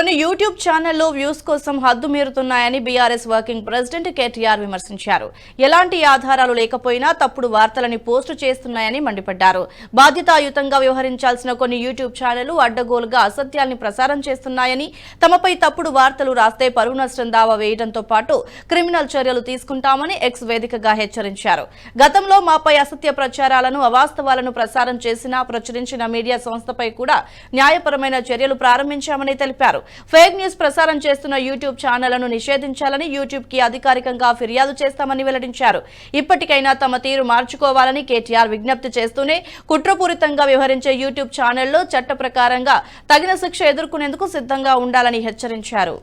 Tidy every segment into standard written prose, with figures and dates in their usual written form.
కొన్ని YouTube ఛానళ్లు views కోసం హద్దు మీరుతున్నాయని బీఆర్ఎస్ వర్కింగ్ ప్రెసిడెంట్ కేటీఆర్ విమర్శించారు. ఎలాంటి ఆధారాలు లేకపోయినా తప్పుడు వార్తలని పోస్టు చేస్తున్నాయని మండిపడ్డారు. బాధ్యతాయుతంగా వ్యవహరించాల్సిన కొన్ని యూట్యూబ్ ఛానళ్లు అడ్డగోలుగా అసత్యాల్ని ప్రసారం చేస్తున్నాయని, తమపై తప్పుడు వార్తలు రాస్తే పరువు నష్టం దావా వేయడంతో పాటు క్రిమినల్ చర్యలు తీసుకుంటామని ఎక్స్ వేదికగా హెచ్చరించారు. గతంలో మాపై అసత్య ప్రచారాలను, అవాస్తవాలను ప్రసారం చేసిన, ప్రచురించిన మీడియా సంస్థపై కూడా న్యాయపరమైన చర్యలు ప్రారంభించామని తెలిపారు. ఫేక్ న్యూస్ ప్రసారం చేస్తున్న యూట్యూబ్ ఛానళ్లను నిషేధించాలని, యూట్యూబ్ కి అధికారికంగా ఫిర్యాదు చేస్తామని వెల్లడించారు. ఇప్పటికైనా తమ తీరు మార్చుకోవాలని కేటీఆర్ విజ్ఞప్తి చేస్తూనే కుట్రపూరితంగా వ్యవహరించే యూట్యూబ్ ఛానళ్లు చట్ట ప్రకారంగా తగిన శిక్ష ఎదుర్కొనేందుకు సిద్ధంగా ఉండాలని హెచ్చరించారు.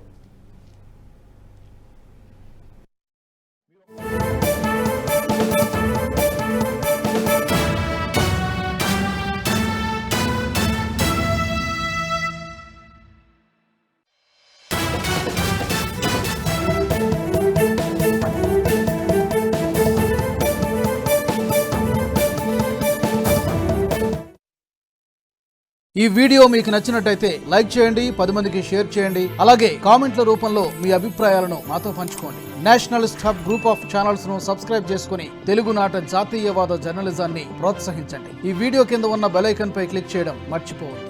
ఈ వీడియో మీకు నచ్చినట్టయితే లైక్ చేయండి, 10 మందికి షేర్ చేయండి. అలాగే కామెంట్ల రూపంలో మీ అభిప్రాయాలను మాతో పంచుకోండి. Nationalist hub group of channels ను సబ్స్క్రైబ్ చేసుకుని తెలుగునాట జాతీయవాద జర్నలిజాన్ని ప్రోత్సహించండి. ఈ వీడియో కింద ఉన్న బెల్ ఐకాన్ పై క్లిక్ చేయడం మర్చిపోవద్దు.